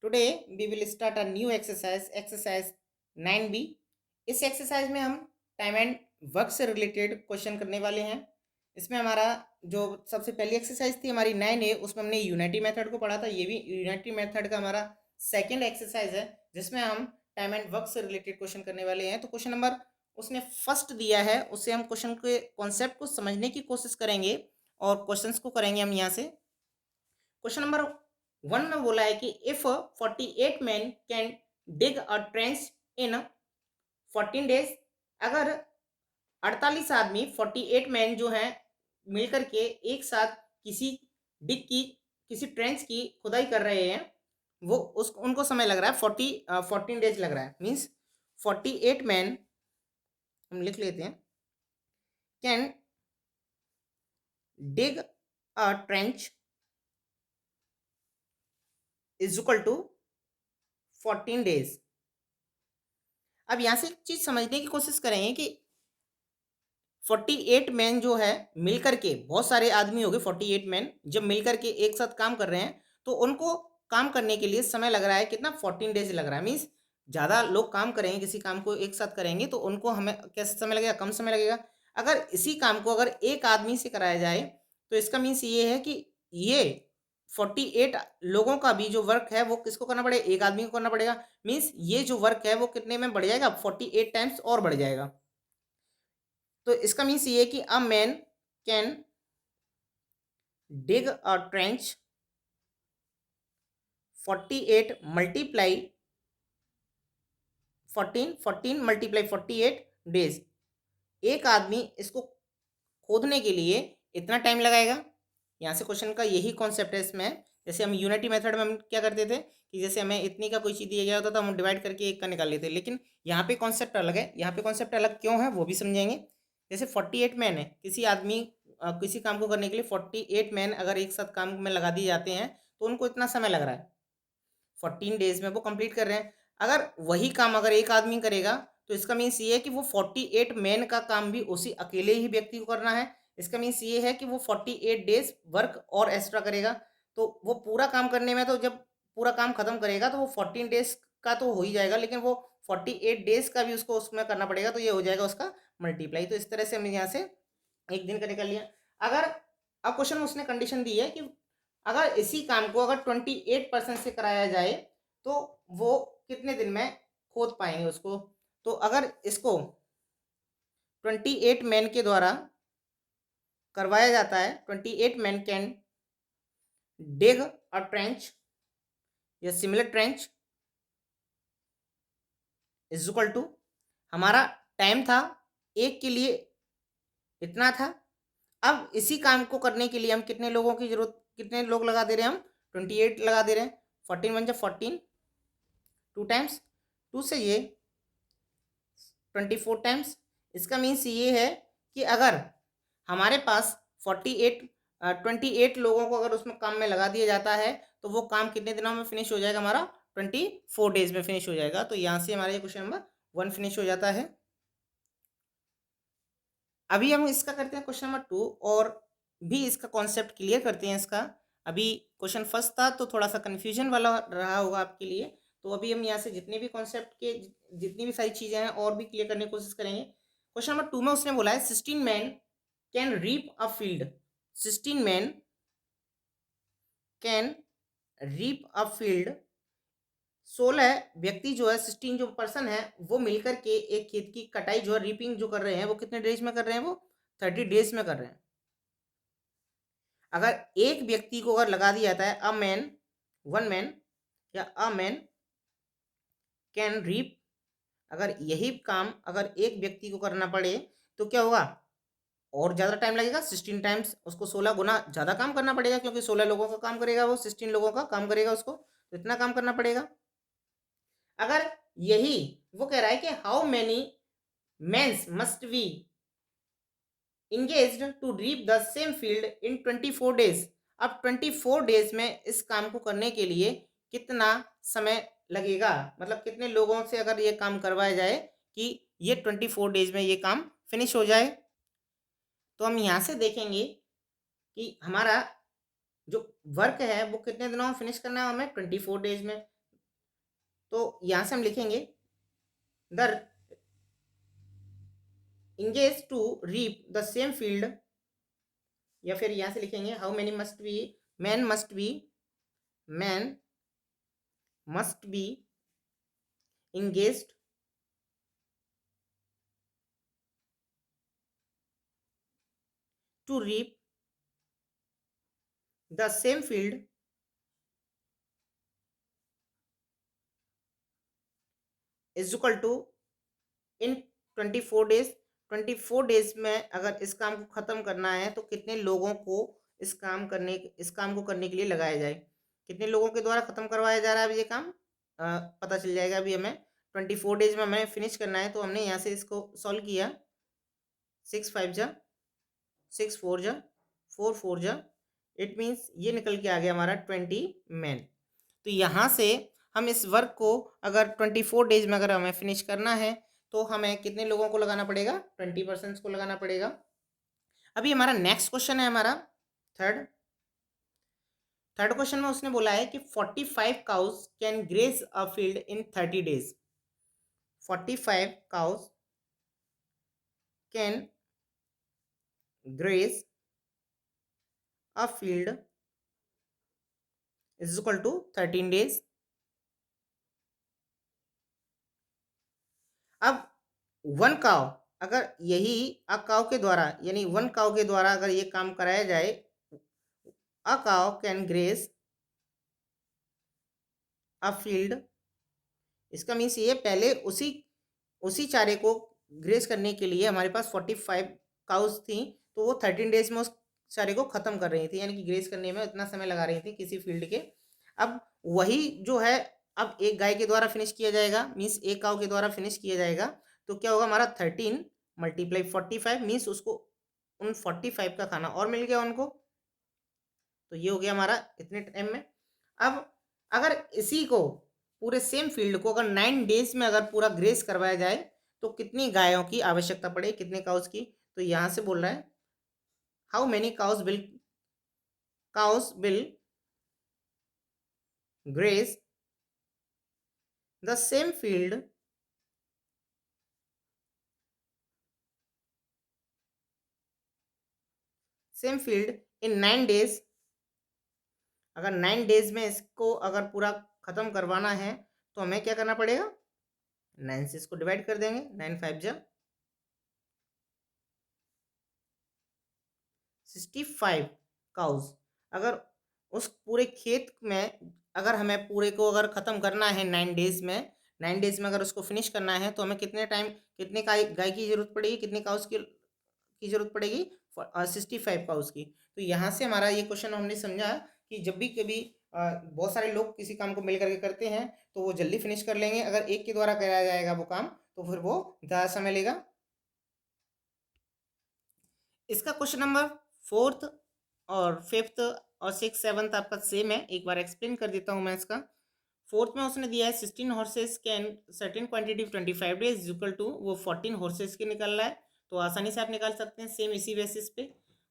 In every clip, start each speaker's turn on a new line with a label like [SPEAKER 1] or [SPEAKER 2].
[SPEAKER 1] Today we will start a new exercise, exercise 9B। इस exercise में हम time and work से related question करने वाले हैं। इसमें हमारा जो सबसे पहली एक्सरसाइज थी हमारी 9A, उसमें हमने यूनिटी मेथड को पढ़ा था। ये भी यूनिटी मेथड का हमारा सेकेंड एक्सरसाइज है जिसमें हम टाइम एंड वर्क से रिलेटेड क्वेश्चन करने वाले हैं। तो क्वेश्चन नंबर उसने फर्स्ट दिया है, उससे हम क्वेश्चन के कॉन्सेप्ट को समझने की कोशिश करेंगे और क्वेश्चंस को करेंगे हम यहाँ से। क्वेश्चन नंबर 1 में बोला है कि if 48 man can dig a trench in 14 days, अगर 48 आदमी 48 मैन जो हैं मिलकर के एक साथ किसी डिग की किसी ट्रेंच की खुदाई कर रहे हैं, वो उस उनको समय लग रहा है 14 डेज लग रहा है। मीन्स 48 मैन, हम लिख लेते हैं, can dig a trench is equal to 14 days. अब यहाँ से एक चीज समझने की कोशिश करेंगे कि 48 मैन जो है मिलकर के, बहुत सारे आदमी हो गए 48 मैन जब मिलकर के एक साथ काम कर रहे हैं, तो उनको काम करने के लिए समय लग रहा है कितना, 14 डेज लग रहा है। मीन्स ज़्यादा लोग काम करेंगे, किसी काम को एक साथ करेंगे तो उनको हमें कैसे समय लगेगा, कम समय लगेगा। अगर इसी काम को अगर एक आदमी से कराया जाए तो इसका मीन्स ये है कि ये 48 लोगों का भी जो वर्क है वो किसको करना पड़ेगा, एक आदमी को करना पड़ेगा। मीन्स ये जो वर्क है वो कितने में बढ़ जाएगा, 48 टाइम्स और बढ़ जाएगा। तो इसका मीन्स ये है कि a man can dig a trench 48 multiply 14 multiply 48 days. एक आदमी इसको खोदने के लिए इतना टाइम लगाएगा। यहाँ से क्वेश्चन का यही कॉन्सेप्ट है इसमें। जैसे हम यूनिटी मेथड में हम क्या करते थे कि जैसे हमें इतनी का कोई चीज़ दिया गया होता था, हम डिवाइड करके एक का निकाल लेते, लेकिन यहाँ पे कॉन्सेप्ट अलग है। यहाँ पे कॉन्सेप्ट अलग क्यों है वो भी समझेंगे। जैसे 48 मैन है, किसी आदमी किसी काम को करने के लिए 48 मैन अगर एक साथ काम में लगा दिए जाते हैं तो उनको इतना समय लग रहा है, 14 डेज में वो कंप्लीट कर रहे हैं। अगर वही काम अगर एक आदमी करेगा तो इसका मीन्स ये है कि वो 48 मैन का काम भी उसी अकेले ही व्यक्ति को करना है। इसका मीन्स ये है कि वो 48 डेज वर्क और एक्स्ट्रा करेगा। तो वो पूरा काम करने में, तो जब पूरा काम खत्म करेगा तो वो 14 डेज का तो हो ही जाएगा, लेकिन वो 48 डेज का भी उसको उसमें करना पड़ेगा, तो ये हो जाएगा उसका मल्टीप्लाई। तो इस तरह से हमने यहाँ से एक दिन का निकल लिया। अगर अब क्वेश्चन में उसने कंडीशन दी है कि अगर इसी काम को अगर 28% से कराया जाए तो वो कितने दिन में खोद पाएंगे उसको। तो अगर इसको 28 मैन के द्वारा करवाया जाता है, 28 man can dig a trench या similar trench is equal to, हमारा टाइम था एक के लिए इतना था। अब इसी काम को करने के लिए हम कितने लोगों की जरूरत, कितने लोग लगा दे रहे हैं, हम 28 लगा दे रहे हैं। 14 वन जा 14, 2 टाइम्स 2 से ये 24 टाइम्स। इसका मीन्स ये है कि अगर हमारे पास 28 लोगों को अगर उसमें काम में लगा दिया जाता है तो वो काम कितने दिनों में फिनिश हो जाएगा, हमारा 24 डेज में फिनिश हो जाएगा। तो यहाँ से हमारा ये क्वेश्चन नंबर 1 फिनिश हो जाता है। अभी हम इसका करते हैं क्वेश्चन नंबर 2 और भी इसका कॉन्सेप्ट क्लियर करते हैं इसका। अभी क्वेश्चन फर्स्ट था तो थोड़ा सा कन्फ्यूजन वाला रहा होगा आपके लिए, तो अभी हम यहाँ से जितने भी कॉन्सेप्ट के जितनी भी सारी चीज़ें हैं और भी क्लियर करने की कोशिश करेंगे। क्वेश्चन नंबर 2 में उसने बोला है 16 man can reap a field, 16 man can reap a field, 16 व्यक्ति जो है, 16 जो पर्सन है वो मिलकर के एक खेत की कटाई जो है, रीपिंग जो कर रहे हैं, वो कितने डेज में कर रहे हैं, वो 30 डेज में कर रहे हैं। अगर एक व्यक्ति को अगर लगा दिया जाता है अ मैन, वन मैन या अ मैन कैन रीप, अगर यही काम अगर एक व्यक्ति को करना पड़े तो क्या होगा, और ज़्यादा टाइम लगेगा, 16 टाइम्स, उसको 16 गुना ज़्यादा काम करना पड़ेगा, क्योंकि 16 लोगों का काम करेगा वो, 16 लोगों का काम करेगा उसको, तो इतना काम करना पड़ेगा। अगर यही वो कह रहा है कि how many mens must be engaged to reap the same field in 24 days। अब 24 डेज में इस काम को करने के लिए कितना समय लगेगा, मतलब कितने लोगों से अगर ये काम करवाया जाए कि ये 24 डेज में ये काम फिनिश हो जाए। तो हम यहाँ से देखेंगे कि हमारा जो वर्क है वो कितने दिनों में फिनिश करना है हमें, 24 डेज में। तो यहाँ से हम लिखेंगे the engage to reap the same field, या फिर यहाँ से लिखेंगे how many must be man must be engaged to reap the same field is equal to in 24 days। 24 days में अगर इस काम को ख़त्म करना है तो कितने लोगों को इस काम को करने के लिए लगाया जाए, कितने लोगों के द्वारा ख़त्म करवाया जा रहा है। अब ये काम पता चल जाएगा। अभी हमें 24 डेज में हमें फिनिश करना है, तो हमने यहाँ से इसको सॉल्व किया। 6 5 जा 6 4 जा 4 4 जा, इट मीन्स ये निकल के आ गया हमारा 20 मैन। तो यहाँ से हम इस वर्क को अगर 24 डेज में अगर हमें फिनिश करना है तो हमें कितने लोगों को लगाना पड़ेगा, 20% को लगाना पड़ेगा। अभी हमारा नेक्स्ट क्वेश्चन है हमारा थर्ड क्वेश्चन में उसने बोला है कि 45 cows can graze a field in 30 days. 45 cows can graze a field is equal to 13 days. अब 1 काव, अगर यही अ काव के द्वारा यानी 1 काव के द्वारा अगर ये काम कराया जाए, अ काव कैन ग्रेज अ फील्ड, इसका मीन्स ये पहले उसी चारे को ग्रेज करने के लिए हमारे पास 45 काउज थी, तो वो 13 डेज में उस चारे को ख़त्म कर रही थी, यानी कि ग्रेज करने में इतना समय लगा रही थी किसी फील्ड के। अब वही जो है अब एक गाय के द्वारा फिनिश किया जाएगा, मीन्स एक काव के द्वारा फिनिश किया जाएगा, तो क्या होगा हमारा 13 × 45 मीन्स उसको उन 45 का खाना और मिल गया उनको। तो ये हो गया हमारा इतने टाइम में। अब अगर इसी को पूरे सेम फील्ड को अगर 9 डेज में अगर पूरा ग्रेस करवाया जाए तो कितनी गायों की आवश्यकता पड़े, कितने काउस की। तो यहाँ से बोल रहा है how many cows will grace the same field in 9 days. अगर 9 डेज में इसको अगर पूरा ख़त्म करवाना है तो हमें क्या करना पड़ेगा, 9 से इसको डिवाइड कर देंगे, 9 5 जा 65 काउज। अगर उस पूरे खेत में अगर हमें पूरे को अगर ख़त्म करना है 9 डेज में, 9 डेज में अगर उसको फिनिश करना है तो हमें कितने गाय की ज़रूरत पड़ेगी, कितने काउस की ज़रूरत पड़ेगी, 65 काउस की। तो यहाँ से हमारा ये क्वेश्चन हमने समझा कि जब भी कभी बहुत सारे लोग किसी काम को मिल करके करते हैं तो वो जल्दी फिनिश कर लेंगे, अगर एक के द्वारा कराया जाएगा वो काम तो फिर वो ज़्यादा समय लेगा। इसका क्वेश्चन नंबर 4th और 5th और 6th 7th आपका सेम है, एक बार एक्सप्लेन कर देता हूँ मैं इसका। 4th में उसने दिया है 16 horses can certain quantity 25 days equal to, वो 14 हॉर्सेस के निकल रहा है, तो आसानी से आप निकाल सकते हैं सेम इसी बेसिस पे।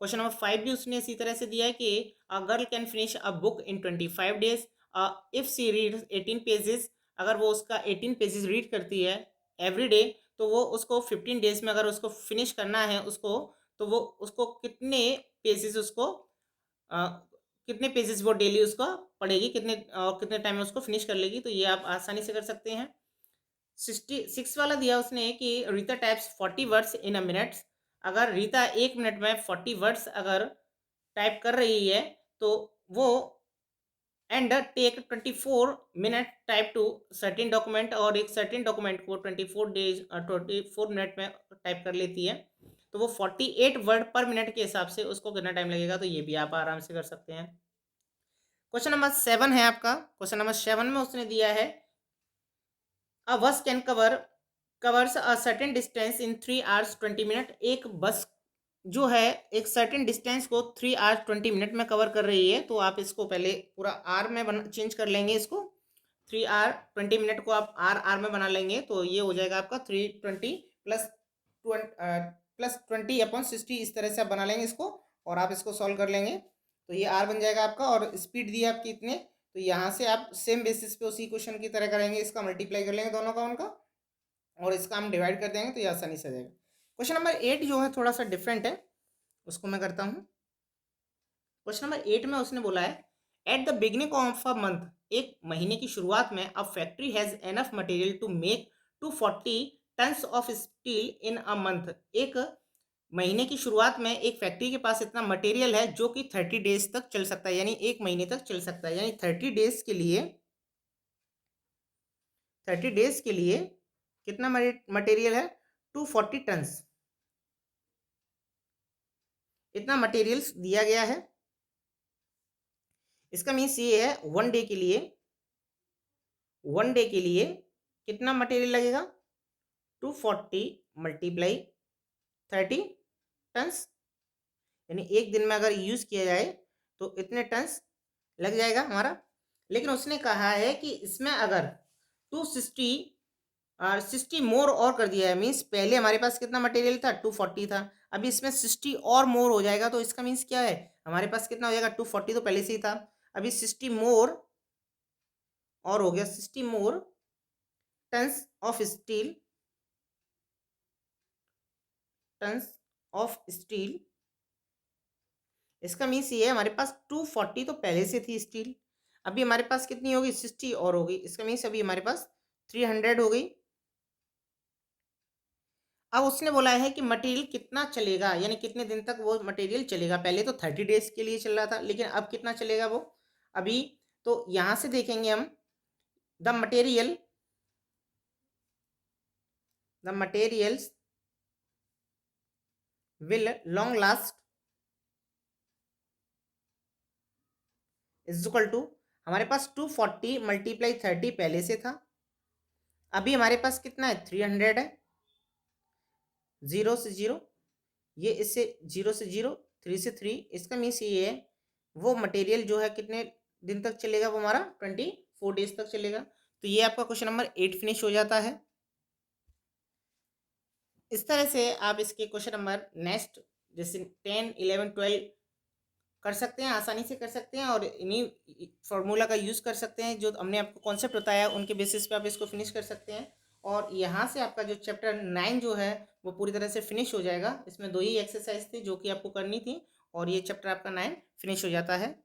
[SPEAKER 1] क्वेश्चन नंबर 5 भी उसने इसी तरह से दिया है कि a girl can finish a book in 25 days if she reads 18 pages. अगर वो उसका 18 पेजेस रीड करती है एवरी डे तो वो उसको 15 डेज में अगर उसको फिनिश करना है उसको, तो वो उसको कितने पेजेस उसको अ, कितने पेजेस वो डेली उसको पढ़ेगी, कितने टाइम में उसको फिनिश कर लेगी। तो ये आप आसानी से कर सकते हैं। 66 वाला दिया उसने कि Rita types 40 words in a minutes. अगर रीता 1 मिनट में 40 वर्ड्स अगर टाइप कर रही है तो वो and take 24 minute type to certain document, और एक सर्टेन डॉक्यूमेंट को 24 मिनट में टाइप कर लेती है, तो वो 48 वर्ड पर मिनट के हिसाब से उसको कितना टाइम लगेगा। तो ये भी आप आराम से कर सकते हैं। क्वेश्चन नंबर 7 है आपका। क्वेश्चन नंबर 7 में उसने दिया है अ बस can covers a certain distance in 3 hours 20 minute। एक बस जो है एक सर्टेन डिस्टेंस को 3 hours 20 minute में कवर कर रही है, तो आप इसको पहले पूरा आर में चेंज कर लेंगे। इसको 3 hour 20 minute को आप आर में बना लेंगे, तो ये हो जाएगा आपका 320 प्लस 20/60, इस तरह से आप बना लेंगे इसको और आप इसको सॉल्व कर लेंगे, तो ये आर बन जाएगा आपका। और स्पीड दी है आपकी इतने तो यहाँ से आप सेम बेसिस पे उसी क्वेश्चन की तरह करेंगे, इसका मल्टीप्लाई कर लेंगे दोनों का उनका, और इसका हम डिवाइड कर देंगे, तो ये आसानी से आ जाएगा। क्वेश्चन नंबर 8 जो है थोड़ा सा डिफरेंट है, उसको मैं करता हूँ। क्वेश्चन नंबर 8 में उसने बोला है, at the beginning of a month, एक महीने की शुरुआत में, a factory has enough material to make 240 tons of steel in a month. एक महीने की शुरुआत में एक फैक्ट्री के पास इतना मटेरियल है जो कि 30 डेज तक चल सकता है, यानी एक महीने तक चल सकता है, यानी 30 डेज के लिए, 30 डेज के लिए कितना मटेरियल है, 240 टन्स, इतना मटेरियल्स दिया गया है। इसका मीन्स ये है, वन डे के लिए, वन डे के लिए कितना मटेरियल लगेगा, 240 मल्टीप्लाई 30 टन्स, यानी एक दिन में अगर यूज किया जाए तो इतने टन्स लग जाएगा हमारा। लेकिन उसने कहा है कि इसमें अगर 260 और 60 मोर और कर दिया है, मीन्स पहले हमारे पास कितना मटेरियल था, 240 था, अभी इसमें 60 और मोर हो जाएगा, तो इसका मीन्स क्या है, हमारे पास कितना हो जाएगा, 240 तो पहले से ही था, अभी 60 मोर और हो गया, 60 more tons of steel, tons of steel. इसका मीन्स ये है, हमारे पास 240 तो पहले से थी स्टील, अभी हमारे पास कितनी होगी, 60 और होगी, इसका मीन्स अभी हमारे पास 300 हो गई। अब उसने बोला है कि मटेरियल कितना चलेगा, यानी कितने दिन तक वो मटेरियल चलेगा। पहले तो 30 डेज के लिए चल रहा था, लेकिन अब कितना चलेगा वो अभी, तो यहाँ से देखेंगे हम, the material, the materials will long last is equal to, हमारे पास 240 मल्टीप्लाई 30 पहले से था, अभी हमारे पास कितना है, 300 है, 0 से 0, ये इससे 0 से 0, 3 से 3, इसका मीन्स ये है, वो मटेरियल जो है कितने दिन तक चलेगा, वो हमारा 24 डेज तक चलेगा। तो ये आपका क्वेश्चन नंबर 8 फिनिश हो जाता है। इस तरह से आप इसके क्वेश्चन नंबर नेक्स्ट जैसे 10, 11, 12 कर सकते हैं, आसानी से कर सकते हैं, और इन्हीं फार्मूला का यूज़ कर सकते हैं, जो हमने आपको कॉन्सेप्ट बताया उनके बेसिस पे आप इसको फिनिश कर सकते हैं। और यहाँ से आपका जो चैप्टर 9 जो है वो पूरी तरह से फिनिश हो जाएगा। इसमें 2 ही एक्सरसाइज थी जो कि आपको करनी थी, और ये चैप्टर आपका 9 फिनिश हो जाता है।